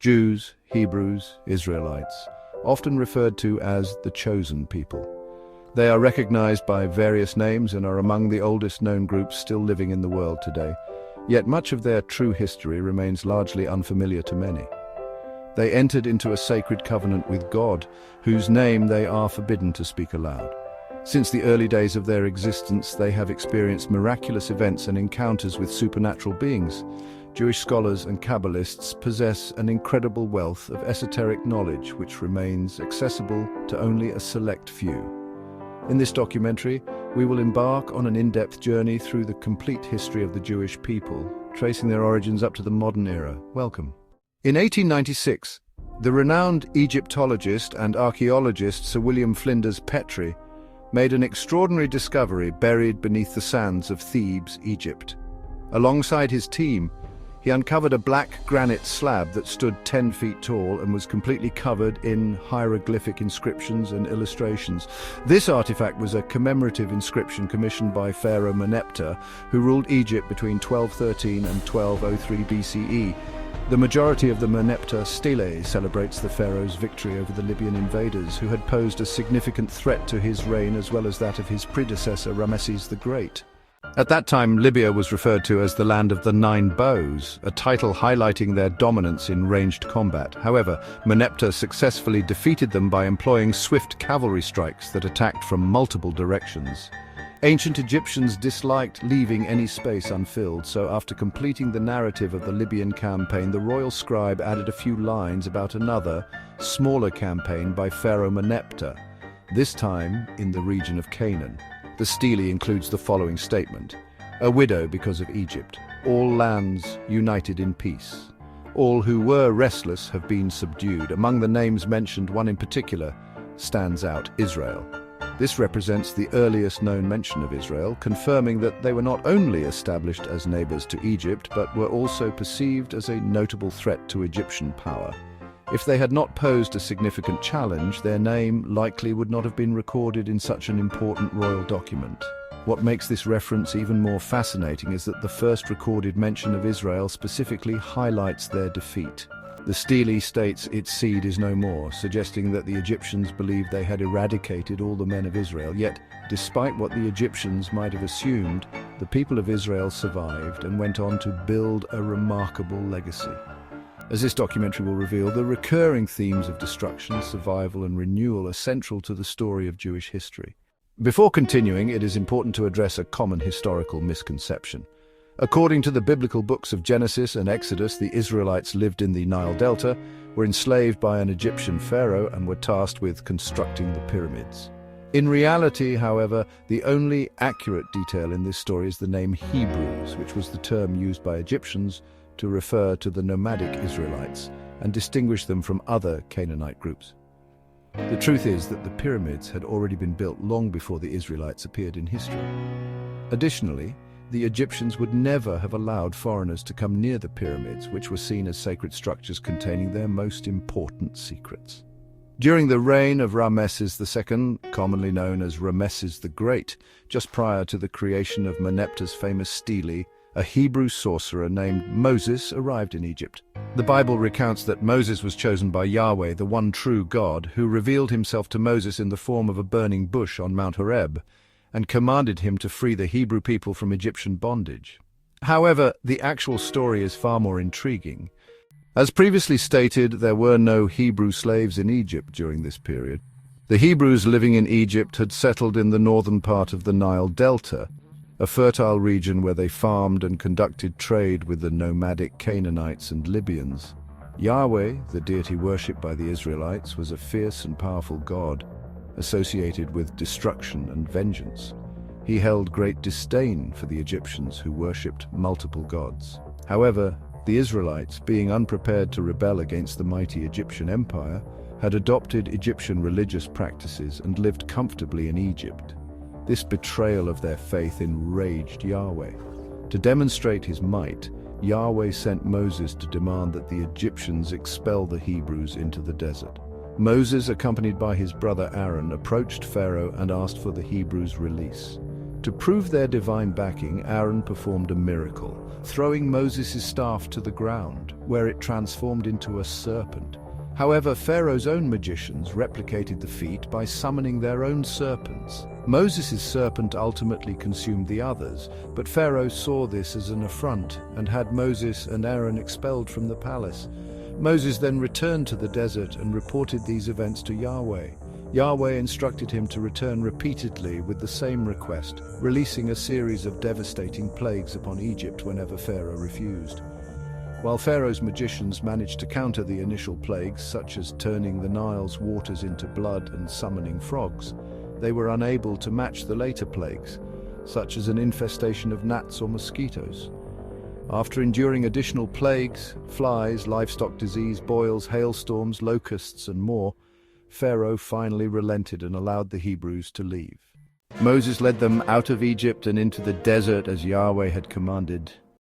Jews, Hebrews, Israelites, often referred to as the chosen people. They are recognized by various names and are among the oldest known groups still living in the world today, yet much of their true history remains largely unfamiliar to many. They entered into a sacred covenant with God, whose name they are forbidden to speak aloud. Since the early days of their existence, they have experienced miraculous events and encounters with supernatural beings. Jewish scholars and Kabbalists possess an incredible wealth of esoteric knowledge which remains accessible to only a select few. In this documentary, we will embark on an in-depth journey through the complete history of the Jewish people, tracing their origins up to the modern era. Welcome. In 1896, the renowned Egyptologist and archaeologist Sir William Flinders Petrie made an extraordinary discovery buried beneath the sands of Thebes, Egypt. Alongside his team, he uncovered a black granite slab that stood 10 feet tall and was completely covered in hieroglyphic inscriptions and illustrations. This artifact was a commemorative inscription commissioned by Pharaoh Merneptah, who ruled Egypt between 1213 and 1203 BCE. The majority of the Merneptah Stele celebrates the pharaoh's victory over the Libyan invaders, who had posed a significant threat to his reign as well as that of his predecessor Ramesses the Great. At that time, Libya was referred to as the land of the nine bows, a title highlighting their dominance in ranged combat. However, Merneptah successfully defeated them by employing swift cavalry strikes that attacked from multiple directions. Ancient Egyptians disliked leaving any space unfilled, so after completing the narrative of the Libyan campaign, the royal scribe added a few lines about another, smaller campaign by Pharaoh Merneptah, this time in the region of Canaan. The stele includes the following statement: "A widow because of Egypt, all lands united in peace. All who were restless have been subdued." Among the names mentioned, one in particular stands out: Israel. This represents the earliest known mention of Israel, confirming that they were not only established as neighbors to Egypt, but were also perceived as a notable threat to Egyptian power. If they had not posed a significant challenge, their name likely would not have been recorded in such an important royal document. What makes this reference even more fascinating is that the first recorded mention of Israel specifically highlights their defeat. The stele states its seed is no more, suggesting that the Egyptians believed they had eradicated all the men of Israel. Yet, despite what the Egyptians might have assumed, the people of Israel survived and went on to build a remarkable legacy. As this documentary will reveal, the recurring themes of destruction, survival, and renewal are central to the story of Jewish history. Before continuing, it is important to address a common historical misconception. According to the biblical books of Genesis and Exodus, the Israelites lived in the Nile Delta, were enslaved by an Egyptian pharaoh, and were tasked with constructing the pyramids. In reality, however, the only accurate detail in this story is the name Hebrews, which was the term used by Egyptians to refer to the nomadic Israelites and distinguish them from other Canaanite groups. The truth is that the pyramids had already been built long before the Israelites appeared in history. Additionally, the Egyptians would never have allowed foreigners to come near the pyramids, which were seen as sacred structures containing their most important secrets. During the reign of Ramesses II, commonly known as Ramesses the Great, just prior to the creation of Merneptah's famous stele, a Hebrew sorcerer named Moses arrived in Egypt. The Bible recounts that Moses was chosen by Yahweh, the one true God, who revealed himself to Moses in the form of a burning bush on Mount Horeb, and commanded him to free the Hebrew people from Egyptian bondage. However, the actual story is far more intriguing. As previously stated, there were no Hebrew slaves in Egypt during this period. The Hebrews living in Egypt had settled in the northern part of the Nile Delta, a fertile region where they farmed and conducted trade with the nomadic Canaanites and Libyans. Yahweh, the deity worshipped by the Israelites, was a fierce and powerful god, associated with destruction and vengeance. He held great disdain for the Egyptians, who worshipped multiple gods. However, the Israelites, being unprepared to rebel against the mighty Egyptian empire, had adopted Egyptian religious practices and lived comfortably in Egypt. This betrayal of their faith enraged Yahweh. To demonstrate his might, Yahweh sent Moses to demand that the Egyptians expel the Hebrews into the desert. Moses, accompanied by his brother Aaron, approached Pharaoh and asked for the Hebrews' release. To prove their divine backing, Aaron performed a miracle, throwing Moses' staff to the ground, where it transformed into a serpent. However, Pharaoh's own magicians replicated the feat by summoning their own serpents. Moses' serpent ultimately consumed the others, but Pharaoh saw this as an affront and had Moses and Aaron expelled from the palace. Moses then returned to the desert and reported these events to Yahweh. Yahweh instructed him to return repeatedly with the same request, releasing a series of devastating plagues upon Egypt whenever Pharaoh refused. While Pharaoh's magicians managed to counter the initial plagues, such as turning the Nile's waters into blood and summoning frogs, they were unable to match the later plagues, such as an infestation of gnats or mosquitoes. After enduring additional plagues, flies, livestock disease, boils, hailstorms, locusts, and more, Pharaoh finally relented and allowed the Hebrews to leave. Moses led them out of Egypt and into the desert as Yahweh had commanded.